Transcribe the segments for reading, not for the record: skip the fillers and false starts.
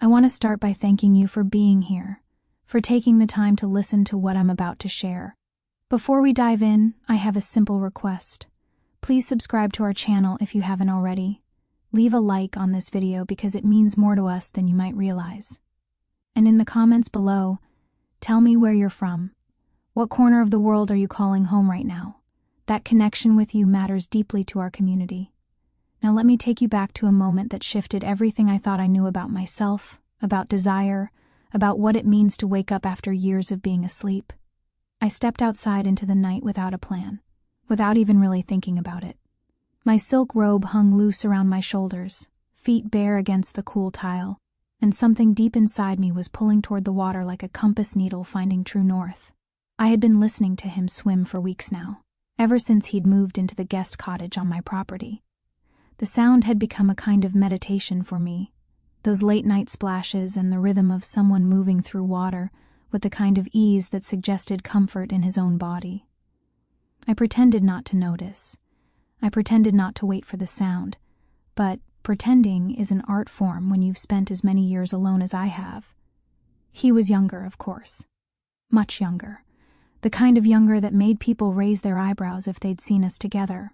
I want to start by thanking you for being here, for taking the time to listen to what I'm about to share. Before we dive in, I have a simple request. Please subscribe to our channel if you haven't already. Leave a like on this video because it means more to us than you might realize. And in the comments below, tell me where you're from. What corner of the world are you calling home right now? That connection with you matters deeply to our community. Now let me take you back to a moment that shifted everything I thought I knew about myself, about desire, about what it means to wake up after years of being asleep. I stepped outside into the night without a plan, without even really thinking about it. My silk robe hung loose around my shoulders, feet bare against the cool tile, and something deep inside me was pulling toward the water like a compass needle finding true north. I had been listening to him swim for weeks now, ever since he'd moved into the guest cottage on my property. The sound had become a kind of meditation for me, those late-night splashes and the rhythm of someone moving through water with the kind of ease that suggested comfort in his own body. I pretended not to notice. I pretended not to wait for the sound, but pretending is an art form when you've spent as many years alone as I have. He was younger, of course. Much younger. The kind of younger that made people raise their eyebrows if they'd seen us together.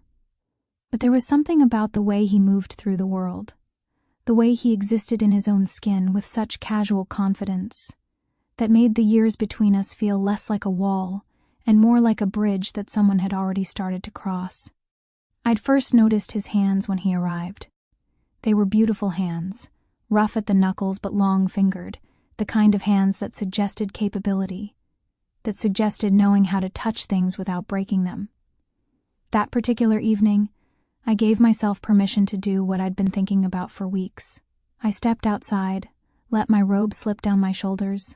But there was something about the way he moved through the world, the way he existed in his own skin with such casual confidence, that made the years between us feel less like a wall and more like a bridge that someone had already started to cross. I'd first noticed his hands when he arrived. They were beautiful hands, rough at the knuckles but long-fingered, the kind of hands that suggested capability, that suggested knowing how to touch things without breaking them. That particular evening, I gave myself permission to do what I'd been thinking about for weeks. I stepped outside, let my robe slip down my shoulders,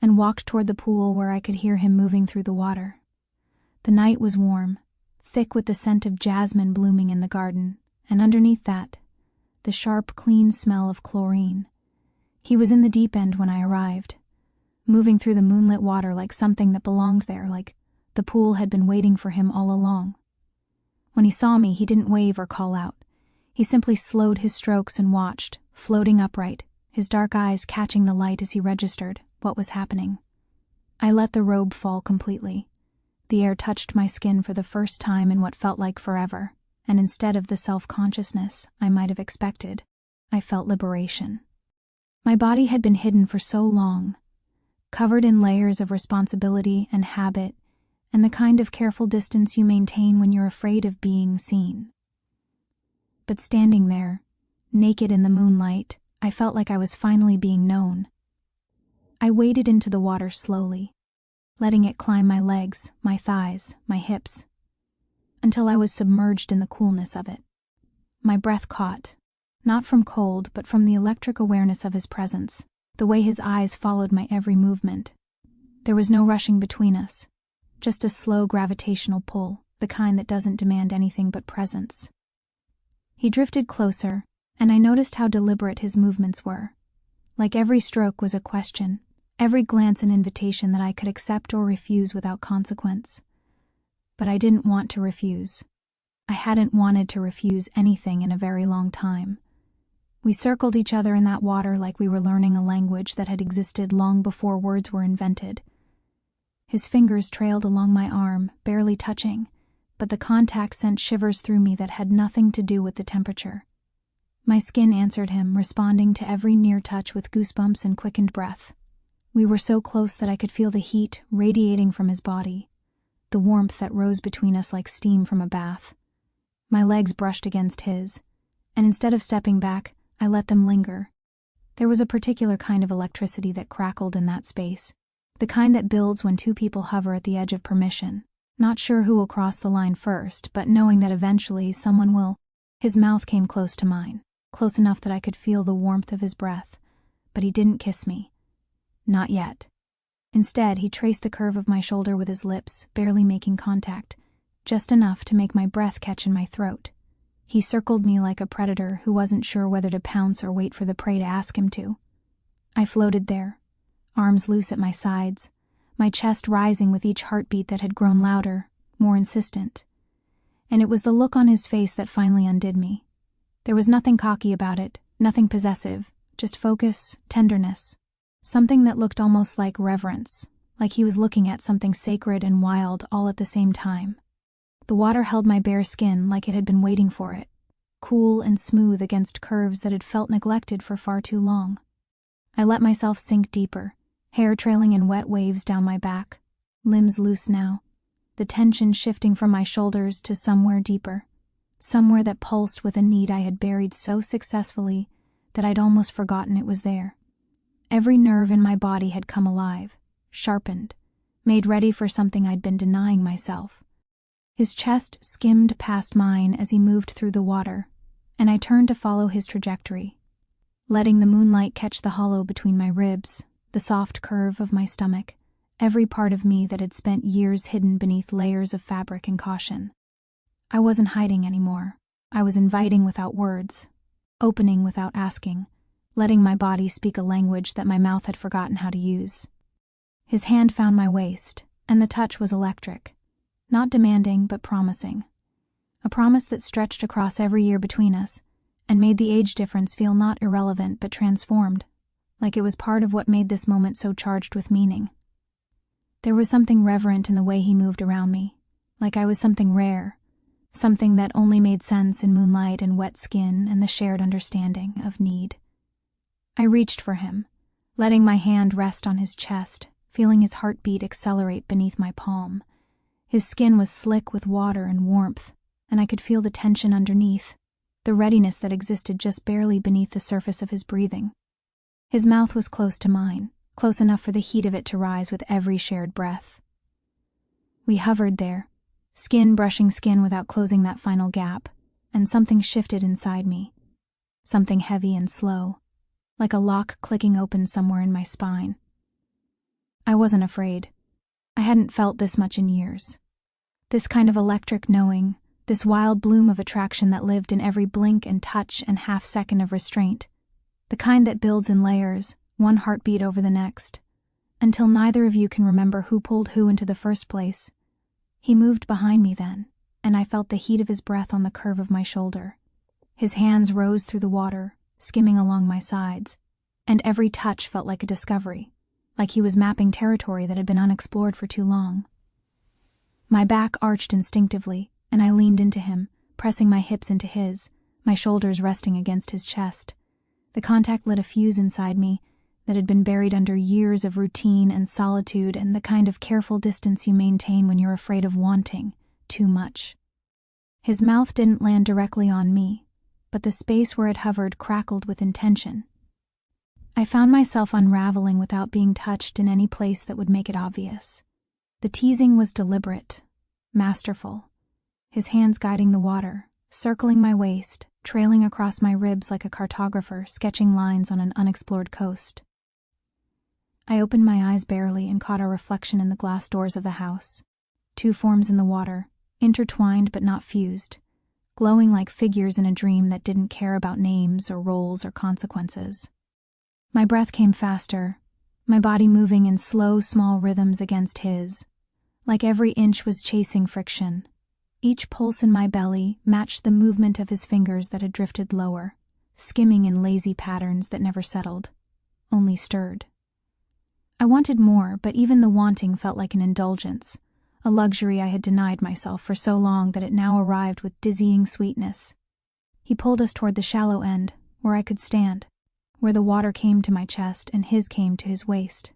and walked toward the pool where I could hear him moving through the water. The night was warm, thick with the scent of jasmine blooming in the garden, and underneath that, the sharp, clean smell of chlorine. He was in the deep end when I arrived, moving through the moonlit water like something that belonged there, like the pool had been waiting for him all along. When he saw me, he didn't wave or call out. He simply slowed his strokes and watched, floating upright, his dark eyes catching the light as he registered what was happening. I let the robe fall completely. The air touched my skin for the first time in what felt like forever, and instead of the self-consciousness I might have expected, I felt liberation. My body had been hidden for so long, covered in layers of responsibility and habit, and the kind of careful distance you maintain when you're afraid of being seen. But standing there, naked in the moonlight, I felt like I was finally being known. I waded into the water slowly, letting it climb my legs, my thighs, my hips, until I was submerged in the coolness of it. My breath caught, not from cold, but from the electric awareness of his presence, the way his eyes followed my every movement. There was no rushing between us, just a slow gravitational pull, the kind that doesn't demand anything but presence. He drifted closer, and I noticed how deliberate his movements were. Like every stroke was a question, every glance an invitation that I could accept or refuse without consequence. But I didn't want to refuse. I hadn't wanted to refuse anything in a very long time. We circled each other in that water like we were learning a language that had existed long before words were invented. His fingers trailed along my arm, barely touching, but the contact sent shivers through me that had nothing to do with the temperature. My skin answered him, responding to every near touch with goosebumps and quickened breath. We were so close that I could feel the heat radiating from his body, the warmth that rose between us like steam from a bath. My legs brushed against his, and instead of stepping back, I let them linger. There was a particular kind of electricity that crackled in that space, the kind that builds when two people hover at the edge of permission, not sure who will cross the line first, but knowing that eventually someone will. His mouth came close to mine, close enough that I could feel the warmth of his breath, but he didn't kiss me. Not yet. Instead, he traced the curve of my shoulder with his lips, barely making contact, just enough to make my breath catch in my throat. He circled me like a predator who wasn't sure whether to pounce or wait for the prey to ask him to. I floated there, arms loose at my sides, my chest rising with each heartbeat that had grown louder, more insistent. And it was the look on his face that finally undid me. There was nothing cocky about it, nothing possessive, just focus, tenderness. Something that looked almost like reverence, like he was looking at something sacred and wild all at the same time. The water held my bare skin like it had been waiting for it, cool and smooth against curves that had felt neglected for far too long. I let myself sink deeper, hair trailing in wet waves down my back, limbs loose now, the tension shifting from my shoulders to somewhere deeper, somewhere that pulsed with a need I had buried so successfully that I'd almost forgotten it was there. Every nerve in my body had come alive, sharpened, made ready for something I'd been denying myself. His chest skimmed past mine as he moved through the water, and I turned to follow his trajectory, letting the moonlight catch the hollow between my ribs, the soft curve of my stomach, every part of me that had spent years hidden beneath layers of fabric and caution. I wasn't hiding anymore. I was inviting without words, opening without asking, letting my body speak a language that my mouth had forgotten how to use. His hand found my waist, and the touch was electric, not demanding but promising. A promise that stretched across every year between us, and made the age difference feel not irrelevant but transformed, like it was part of what made this moment so charged with meaning. There was something reverent in the way he moved around me, like I was something rare, something that only made sense in moonlight and wet skin and the shared understanding of need. I reached for him, letting my hand rest on his chest, feeling his heartbeat accelerate beneath my palm. His skin was slick with water and warmth, and I could feel the tension underneath, the readiness that existed just barely beneath the surface of his breathing. His mouth was close to mine, close enough for the heat of it to rise with every shared breath. We hovered there, skin brushing skin without closing that final gap, and something shifted inside me. Something heavy and slow, like a lock clicking open somewhere in my spine. I wasn't afraid. I hadn't felt this much in years. This kind of electric knowing, this wild bloom of attraction that lived in every blink and touch and half-second of restraint, the kind that builds in layers, one heartbeat over the next, until neither of you can remember who pulled who into the first place. He moved behind me then, and I felt the heat of his breath on the curve of my shoulder. His hands rose through the water, skimming along my sides, and every touch felt like a discovery, like he was mapping territory that had been unexplored for too long. My back arched instinctively, and I leaned into him, pressing my hips into his, my shoulders resting against his chest. The contact lit a fuse inside me that had been buried under years of routine and solitude and the kind of careful distance you maintain when you're afraid of wanting too much. His mouth didn't land directly on me, but the space where it hovered crackled with intention. I found myself unraveling without being touched in any place that would make it obvious. The teasing was deliberate, masterful, his hands guiding the water, circling my waist, trailing across my ribs like a cartographer sketching lines on an unexplored coast. I opened my eyes barely and caught a reflection in the glass doors of the house. Two forms in the water, intertwined but not fused, glowing like figures in a dream that didn't care about names or roles or consequences. My breath came faster, my body moving in slow, small rhythms against his, like every inch was chasing friction. Each pulse in my belly matched the movement of his fingers that had drifted lower, skimming in lazy patterns that never settled, only stirred. I wanted more, but even the wanting felt like an indulgence, a luxury I had denied myself for so long that it now arrived with dizzying sweetness. He pulled us toward the shallow end, where I could stand, where the water came to my chest and his came to his waist.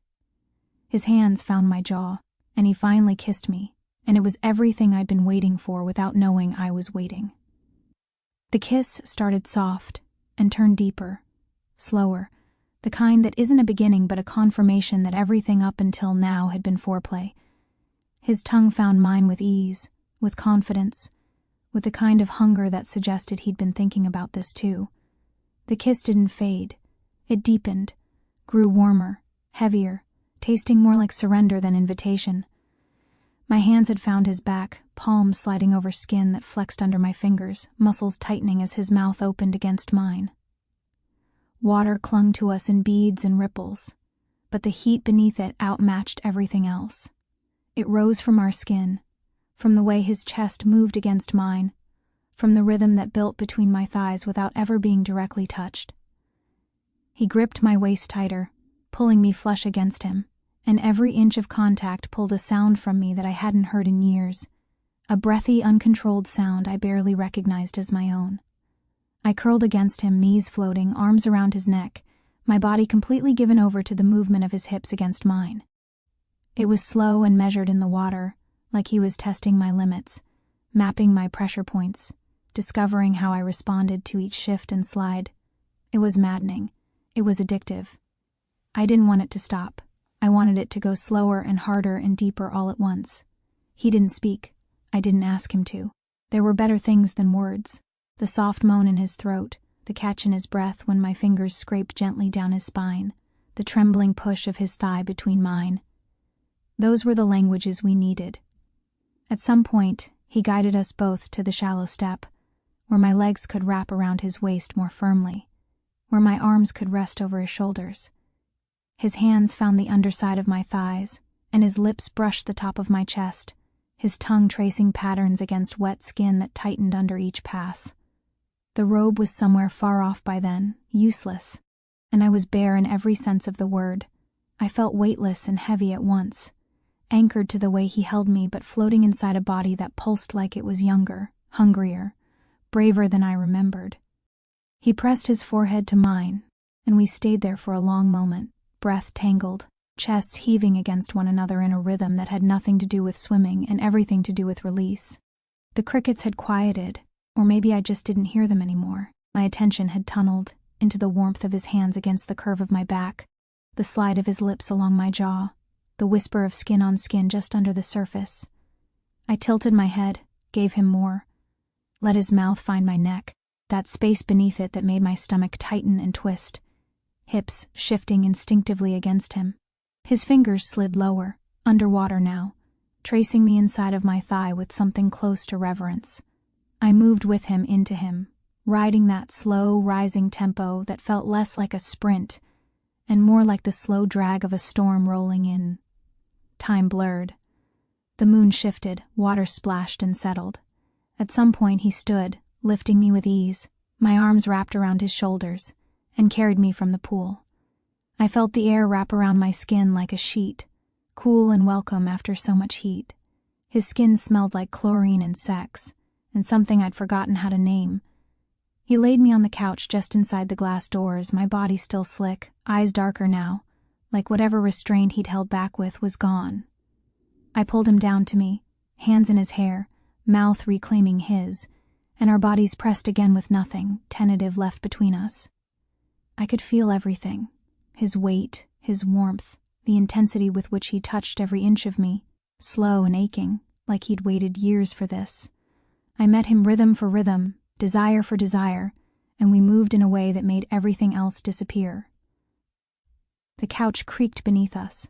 His hands found my jaw, and he finally kissed me, and it was everything I'd been waiting for without knowing I was waiting. The kiss started soft and turned deeper, slower, the kind that isn't a beginning but a confirmation that everything up until now had been foreplay. His tongue found mine with ease, with confidence, with the kind of hunger that suggested he'd been thinking about this too. The kiss didn't fade. It deepened, grew warmer, heavier, tasting more like surrender than invitation. My hands had found his back, palms sliding over skin that flexed under my fingers, muscles tightening as his mouth opened against mine. Water clung to us in beads and ripples, but the heat beneath it outmatched everything else. It rose from our skin, from the way his chest moved against mine, from the rhythm that built between my thighs without ever being directly touched. He gripped my waist tighter, pulling me flush against him, and every inch of contact pulled a sound from me that I hadn't heard in years, a breathy, uncontrolled sound I barely recognized as my own. I curled against him, knees floating, arms around his neck, my body completely given over to the movement of his hips against mine. It was slow and measured in the water, like he was testing my limits, mapping my pressure points, discovering how I responded to each shift and slide. It was maddening. It was addictive. I didn't want it to stop. I wanted it to go slower and harder and deeper all at once. He didn't speak. I didn't ask him to. There were better things than words. The soft moan in his throat, the catch in his breath when my fingers scraped gently down his spine, the trembling push of his thigh between mine. Those were the languages we needed. At some point, he guided us both to the shallow step, where my legs could wrap around his waist more firmly, where my arms could rest over his shoulders. His hands found the underside of my thighs, and his lips brushed the top of my chest, his tongue tracing patterns against wet skin that tightened under each pass. The robe was somewhere far off by then, useless, and I was bare in every sense of the word. I felt weightless and heavy at once, anchored to the way he held me but floating inside a body that pulsed like it was younger, hungrier, braver than I remembered. He pressed his forehead to mine, and we stayed there for a long moment, breath tangled, chests heaving against one another in a rhythm that had nothing to do with swimming and everything to do with release. The crickets had quieted, or maybe I just didn't hear them anymore. My attention had tunneled into the warmth of his hands against the curve of my back, the slide of his lips along my jaw, the whisper of skin on skin just under the surface. I tilted my head, gave him more, let his mouth find my neck, that space beneath it that made my stomach tighten and twist, hips shifting instinctively against him. His fingers slid lower, underwater now, tracing the inside of my thigh with something close to reverence. I moved with him into him, riding that slow, rising tempo that felt less like a sprint and more like the slow drag of a storm rolling in. Time blurred. The moon shifted, water splashed and settled. At some point he stood, lifting me with ease, my arms wrapped around his shoulders, and carried me from the pool. I felt the air wrap around my skin like a sheet, cool and welcome after so much heat. His skin smelled like chlorine and sex, and something I'd forgotten how to name. He laid me on the couch just inside the glass doors, my body still slick, eyes darker now, like whatever restraint he'd held back with was gone. I pulled him down to me, hands in his hair, mouth reclaiming his, and our bodies pressed again with nothing, tentative, left between us. I could feel everything, his weight, his warmth, the intensity with which he touched every inch of me, slow and aching, like he'd waited years for this. I met him rhythm for rhythm, desire for desire, and we moved in a way that made everything else disappear. The couch creaked beneath us.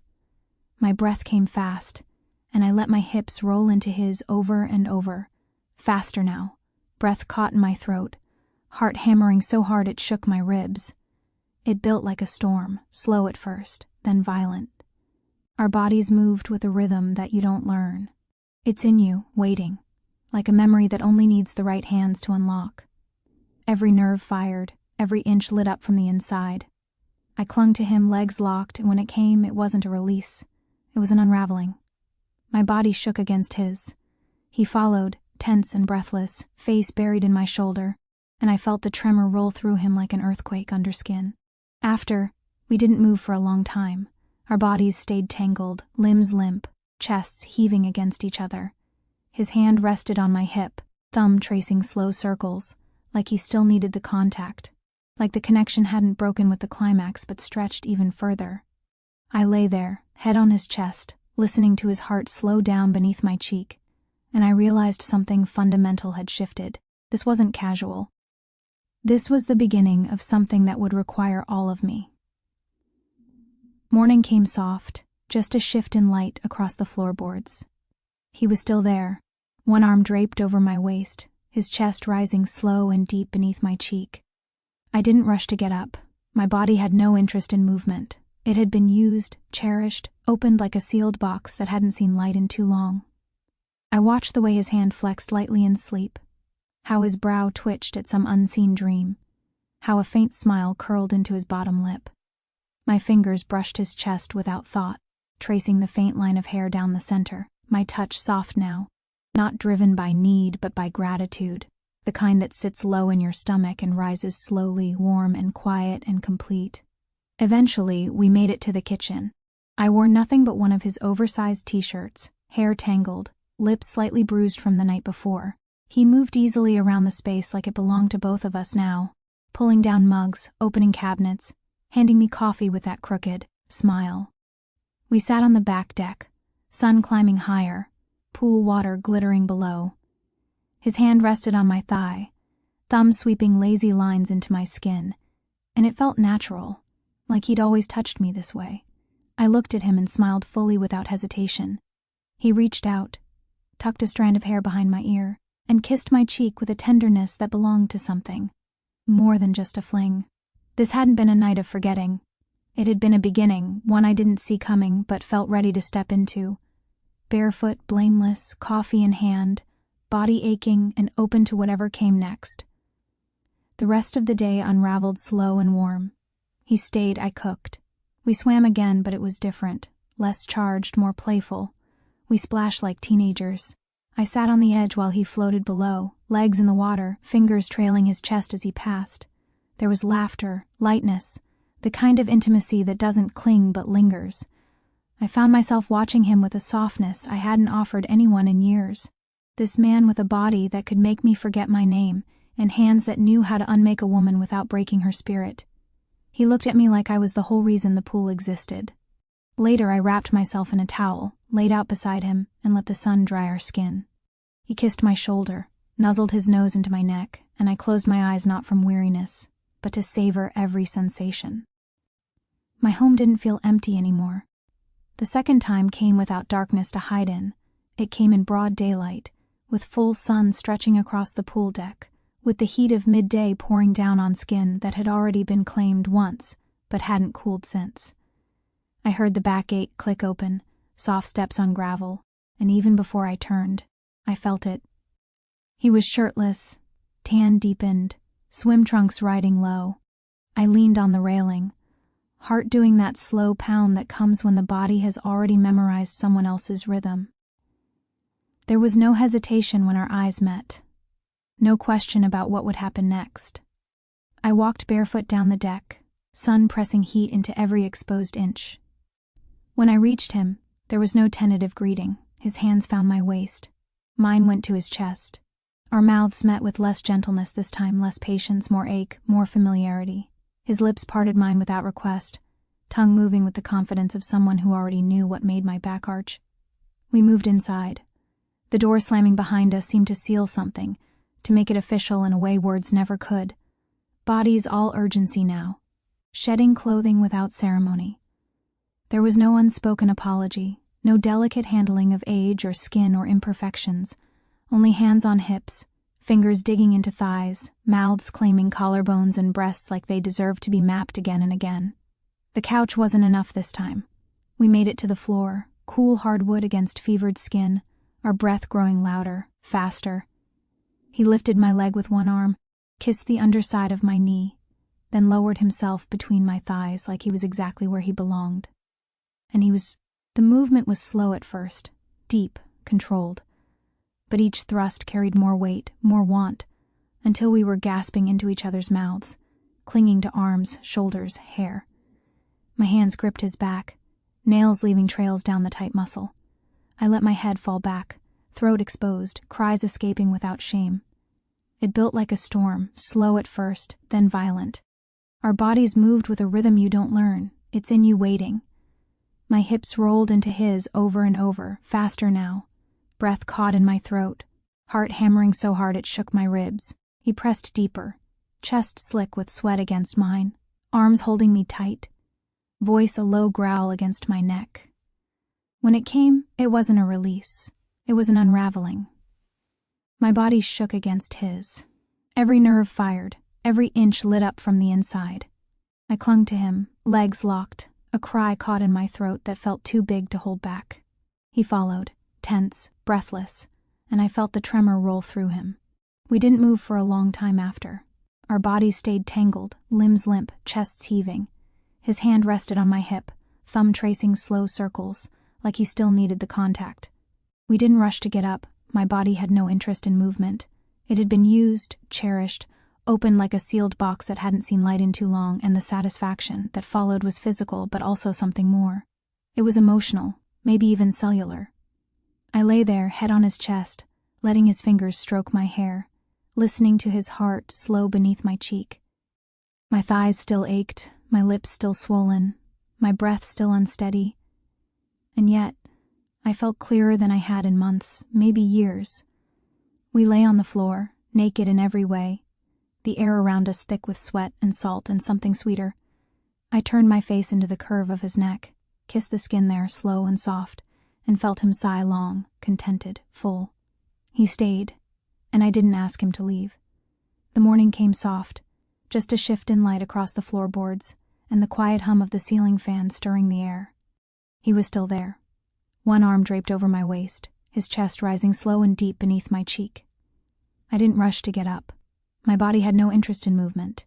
My breath came fast, and I let my hips roll into his over and over, faster now, breath caught in my throat, heart hammering so hard it shook my ribs. It built like a storm, slow at first, then violent. Our bodies moved with a rhythm that you don't learn. It's in you, waiting, like a memory that only needs the right hands to unlock. Every nerve fired, every inch lit up from the inside. I clung to him, legs locked, and when it came, it wasn't a release. It was an unraveling. My body shook against his. He followed, tense and breathless, face buried in my shoulder, and I felt the tremor roll through him like an earthquake under skin. After, we didn't move for a long time. Our bodies stayed tangled, limbs limp, chests heaving against each other. His hand rested on my hip, thumb tracing slow circles, like he still needed the contact, like the connection hadn't broken with the climax but stretched even further. I lay there, head on his chest, listening to his heart slow down beneath my cheek, and I realized something fundamental had shifted. This wasn't casual. This was the beginning of something that would require all of me. Morning came soft, just a shift in light across the floorboards. He was still there, one arm draped over my waist, his chest rising slow and deep beneath my cheek. I didn't rush to get up. My body had no interest in movement. It had been used, cherished, opened like a sealed box that hadn't seen light in too long. I watched the way his hand flexed lightly in sleep, how his brow twitched at some unseen dream, how a faint smile curled into his bottom lip. My fingers brushed his chest without thought, tracing the faint line of hair down the center, my touch soft now, not driven by need but by gratitude, the kind that sits low in your stomach and rises slowly, warm and quiet and complete. Eventually, we made it to the kitchen. I wore nothing but one of his oversized t-shirts, hair tangled, lips slightly bruised from the night before. He moved easily around the space like it belonged to both of us now, pulling down mugs, opening cabinets, handing me coffee with that crooked smile. We sat on the back deck, sun climbing higher, pool water glittering below. His hand rested on my thigh, thumb sweeping lazy lines into my skin, and it felt natural, like he'd always touched me this way. I looked at him and smiled fully without hesitation. He reached out, tucked a strand of hair behind my ear, and kissed my cheek with a tenderness that belonged to something more than just a fling. This hadn't been a night of forgetting. It had been a beginning, one I didn't see coming but felt ready to step into. Barefoot, blameless, coffee in hand, body aching and open to whatever came next. The rest of the day unraveled slow and warm. He stayed, I cooked. We swam again, but it was different, less charged, more playful. We splashed like teenagers. I sat on the edge while he floated below, legs in the water, fingers trailing his chest as he passed. There was laughter, lightness, the kind of intimacy that doesn't cling but lingers. I found myself watching him with a softness I hadn't offered anyone in years. This man with a body that could make me forget my name, and hands that knew how to unmake a woman without breaking her spirit. He looked at me like I was the whole reason the pool existed. Later I wrapped myself in a towel, laid out beside him, and let the sun dry our skin. He kissed my shoulder, nuzzled his nose into my neck, and I closed my eyes not from weariness, but to savor every sensation. My home didn't feel empty anymore. The second time came without darkness to hide in. It came in broad daylight, with full sun stretching across the pool deck, with the heat of midday pouring down on skin that had already been claimed once, but hadn't cooled since. I heard the back gate click open, soft steps on gravel, and even before I turned, I felt it. He was shirtless, tan deepened, swim trunks riding low. I leaned on the railing, heart doing that slow pound that comes when the body has already memorized someone else's rhythm. There was no hesitation when our eyes met. No question about what would happen next. I walked barefoot down the deck, sun pressing heat into every exposed inch. When I reached him, there was no tentative greeting. His hands found my waist. Mine went to his chest. Our mouths met with less gentleness this time, less patience, more ache, more familiarity. His lips parted mine without request, tongue moving with the confidence of someone who already knew what made my back arch. We moved inside. The door slamming behind us seemed to seal something, to make it official in a way words never could. Bodies all urgency now. Shedding clothing without ceremony. There was no unspoken apology, no delicate handling of age or skin or imperfections, only hands on hips, fingers digging into thighs, mouths claiming collarbones and breasts like they deserved to be mapped again and again. The couch wasn't enough this time. We made it to the floor, cool hardwood against fevered skin, our breath growing louder, faster. He lifted my leg with one arm, kissed the underside of my knee, then lowered himself between my thighs like he was exactly where he belonged. And the movement was slow at first, deep, controlled. But each thrust carried more weight, more want, until we were gasping into each other's mouths, clinging to arms, shoulders, hair. My hands gripped his back, nails leaving trails down the tight muscle. I let my head fall back, throat exposed, cries escaping without shame. It built like a storm, slow at first, then violent. Our bodies moved with a rhythm you don't learn. It's in you waiting. My hips rolled into his over and over, faster now. Breath caught in my throat, heart hammering so hard it shook my ribs. He pressed deeper, chest slick with sweat against mine, arms holding me tight, voice a low growl against my neck. When it came, it wasn't a release. It was an unraveling. My body shook against his. Every nerve fired, every inch lit up from the inside. I clung to him, legs locked, a cry caught in my throat that felt too big to hold back. He followed, tense, breathless, and I felt the tremor roll through him. We didn't move for a long time after. Our bodies stayed tangled, limbs limp, chests heaving. His hand rested on my hip, thumb tracing slow circles, like he still needed the contact. We didn't rush to get up. My body had no interest in movement. It had been used, cherished, opened like a sealed box that hadn't seen light in too long, and the satisfaction that followed was physical but also something more. It was emotional, maybe even cellular. I lay there, head on his chest, letting his fingers stroke my hair, listening to his heart slow beneath my cheek. My thighs still ached, my lips still swollen, my breath still unsteady. And yet, I felt clearer than I had in months, maybe years. We lay on the floor, naked in every way, the air around us thick with sweat and salt and something sweeter. I turned my face into the curve of his neck, kissed the skin there, slow and soft, and felt him sigh long, contented, full. He stayed, and I didn't ask him to leave. The morning came soft, just a shift in light across the floorboards, and the quiet hum of the ceiling fan stirring the air. He was still there, one arm draped over my waist, his chest rising slow and deep beneath my cheek. I didn't rush to get up. My body had no interest in movement.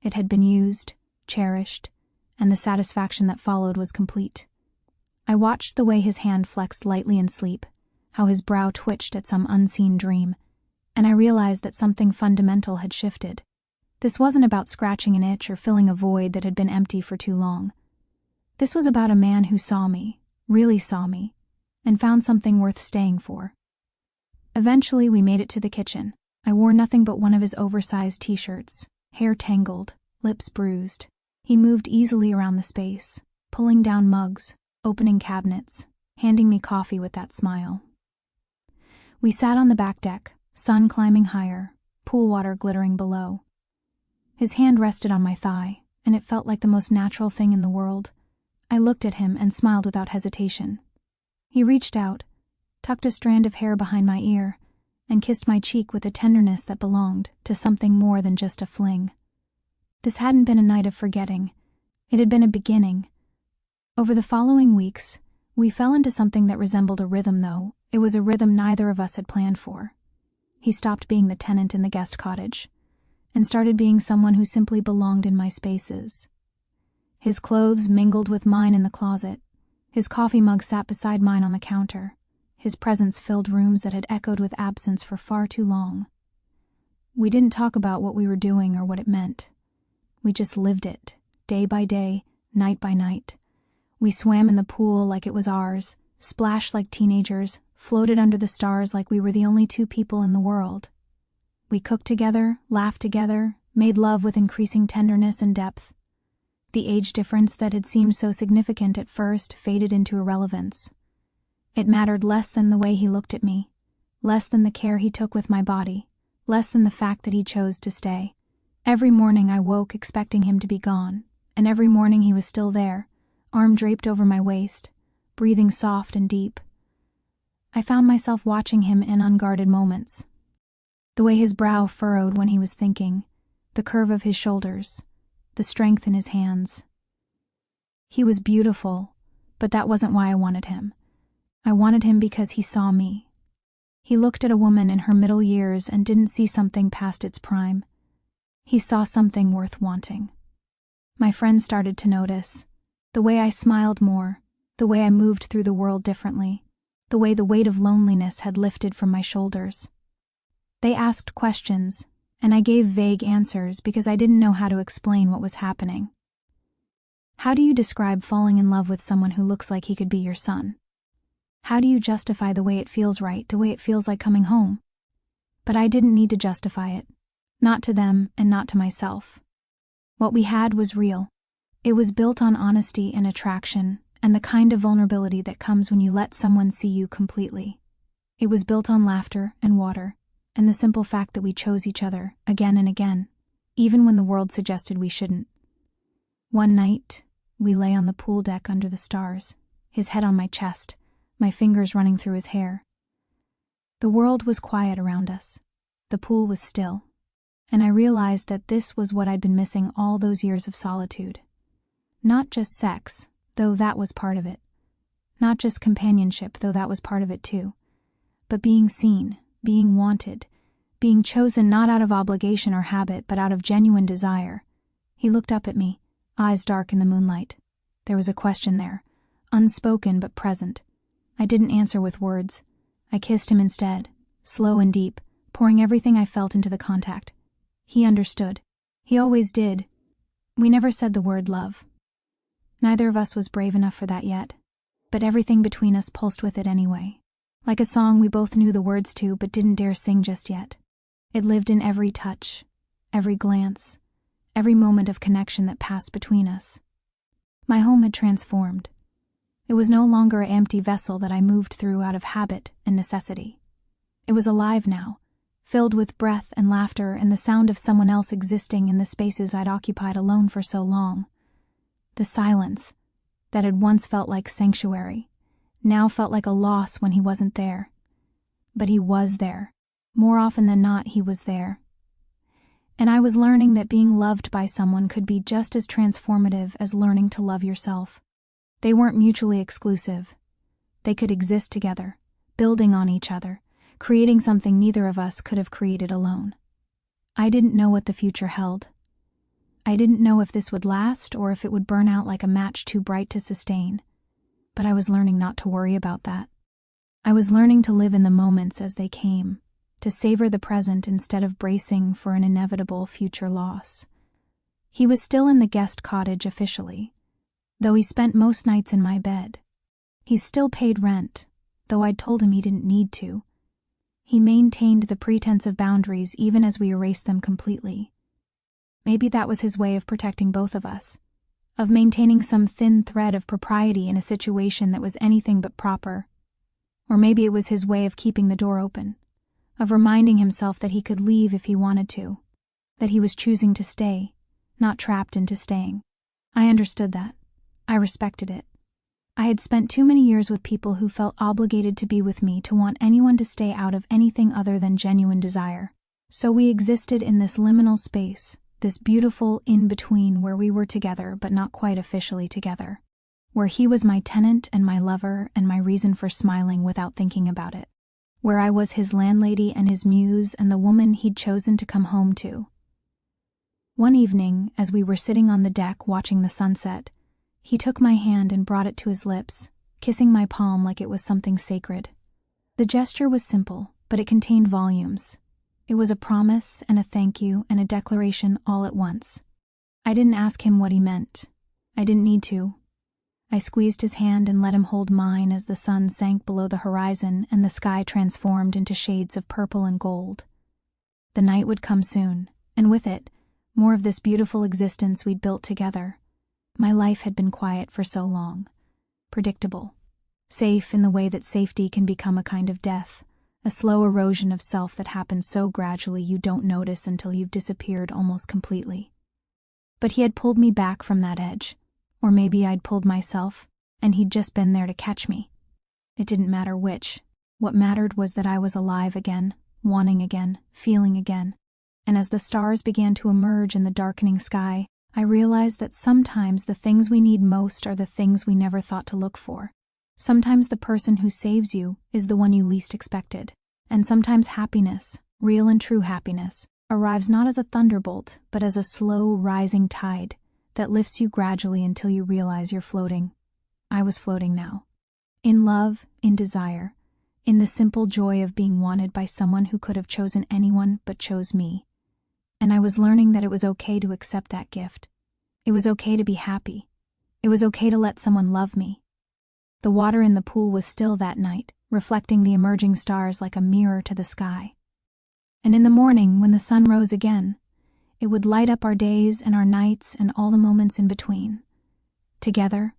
It had been used, cherished, and the satisfaction that followed was complete. I watched the way his hand flexed lightly in sleep, how his brow twitched at some unseen dream, and I realized that something fundamental had shifted. This wasn't about scratching an itch or filling a void that had been empty for too long. This was about a man who saw me, really saw me, and found something worth staying for. Eventually, we made it to the kitchen. I wore nothing but one of his oversized t-shirts, hair tangled, lips bruised. He moved easily around the space, pulling down mugs, opening cabinets, handing me coffee with that smile. We sat on the back deck, sun climbing higher, pool water glittering below. His hand rested on my thigh, and it felt like the most natural thing in the world. I looked at him and smiled without hesitation. He reached out, tucked a strand of hair behind my ear, and kissed my cheek with a tenderness that belonged to something more than just a fling. This hadn't been a night of forgetting. It had been a beginning. Over the following weeks, we fell into something that resembled a rhythm, though it was a rhythm neither of us had planned for. He stopped being the tenant in the guest cottage, and started being someone who simply belonged in my spaces. His clothes mingled with mine in the closet. His coffee mug sat beside mine on the counter. His presence filled rooms that had echoed with absence for far too long. We didn't talk about what we were doing or what it meant. We just lived it, day by day, night by night. We swam in the pool like it was ours, splashed like teenagers, floated under the stars like we were the only two people in the world. We cooked together, laughed together, made love with increasing tenderness and depth. The age difference that had seemed so significant at first faded into irrelevance. It mattered less than the way he looked at me, less than the care he took with my body, less than the fact that he chose to stay. Every morning I woke expecting him to be gone, and every morning he was still there, arm draped over my waist, breathing soft and deep. I found myself watching him in unguarded moments. The way his brow furrowed when he was thinking, the curve of his shoulders, the strength in his hands. He was beautiful, but that wasn't why I wanted him. I wanted him because he saw me. He looked at a woman in her middle years and didn't see something past its prime. He saw something worth wanting. My friends started to notice. The way I smiled more, the way I moved through the world differently, the way the weight of loneliness had lifted from my shoulders. They asked questions, and I gave vague answers because I didn't know how to explain what was happening. How do you describe falling in love with someone who looks like he could be your son? How do you justify the way it feels right, the way it feels like coming home? But I didn't need to justify it. Not to them and not to myself. What we had was real. It was built on honesty and attraction, and the kind of vulnerability that comes when you let someone see you completely. It was built on laughter and water, and the simple fact that we chose each other again and again, even when the world suggested we shouldn't. One night, we lay on the pool deck under the stars, his head on my chest, my fingers running through his hair. The world was quiet around us. The pool was still, and I realized that this was what I'd been missing all those years of solitude. Not just sex, though that was part of it. Not just companionship, though that was part of it too. But being seen, being wanted, being chosen not out of obligation or habit, but out of genuine desire. He looked up at me, eyes dark in the moonlight. There was a question there, unspoken but present. I didn't answer with words. I kissed him instead, slow and deep, pouring everything I felt into the contact. He understood. He always did. We never said the word love. Neither of us was brave enough for that yet, but everything between us pulsed with it anyway. Like a song we both knew the words to but didn't dare sing just yet. It lived in every touch, every glance, every moment of connection that passed between us. My home had transformed. It was no longer an empty vessel that I moved through out of habit and necessity. It was alive now, filled with breath and laughter and the sound of someone else existing in the spaces I'd occupied alone for so long. The silence, that had once felt like sanctuary, now felt like a loss when he wasn't there. But he was there. More often than not, he was there. And I was learning that being loved by someone could be just as transformative as learning to love yourself. They weren't mutually exclusive. They could exist together, building on each other, creating something neither of us could have created alone. I didn't know what the future held. I didn't know if this would last or if it would burn out like a match too bright to sustain. But I was learning not to worry about that. I was learning to live in the moments as they came, to savor the present instead of bracing for an inevitable future loss. He was still in the guest cottage officially, though he spent most nights in my bed. He still paid rent, though I'd told him he didn't need to. He maintained the pretense of boundaries even as we erased them completely. Maybe that was his way of protecting both of us, of maintaining some thin thread of propriety in a situation that was anything but proper. Or maybe it was his way of keeping the door open, of reminding himself that he could leave if he wanted to, that he was choosing to stay, not trapped into staying. I understood that. I respected it. I had spent too many years with people who felt obligated to be with me to want anyone to stay out of anything other than genuine desire. So we existed in this liminal space, this beautiful in-between where we were together but not quite officially together, where he was my tenant and my lover and my reason for smiling without thinking about it, where I was his landlady and his muse and the woman he'd chosen to come home to. One evening, as we were sitting on the deck watching the sunset, he took my hand and brought it to his lips, kissing my palm like it was something sacred. The gesture was simple, but it contained volumes. It was a promise and a thank you and a declaration all at once. I didn't ask him what he meant. I didn't need to. I squeezed his hand and let him hold mine as the sun sank below the horizon and the sky transformed into shades of purple and gold. The night would come soon, and with it, more of this beautiful existence we'd built together. My life had been quiet for so long, predictable, safe in the way that safety can become a kind of death, a slow erosion of self that happens so gradually you don't notice until you've disappeared almost completely. But he had pulled me back from that edge, or maybe I'd pulled myself, and he'd just been there to catch me. It didn't matter which. What mattered was that I was alive again, wanting again, feeling again. And as the stars began to emerge in the darkening sky, I realized that sometimes the things we need most are the things we never thought to look for. Sometimes the person who saves you is the one you least expected. And sometimes happiness, real and true happiness, arrives not as a thunderbolt, but as a slow, rising tide that lifts you gradually until you realize you're floating. I was floating now. In love, in desire, in the simple joy of being wanted by someone who could have chosen anyone but chose me. And I was learning that it was okay to accept that gift. It was okay to be happy. It was okay to let someone love me. The water in the pool was still that night, reflecting the emerging stars like a mirror to the sky. And in the morning, when the sun rose again, it would light up our days and our nights and all the moments in between. Together,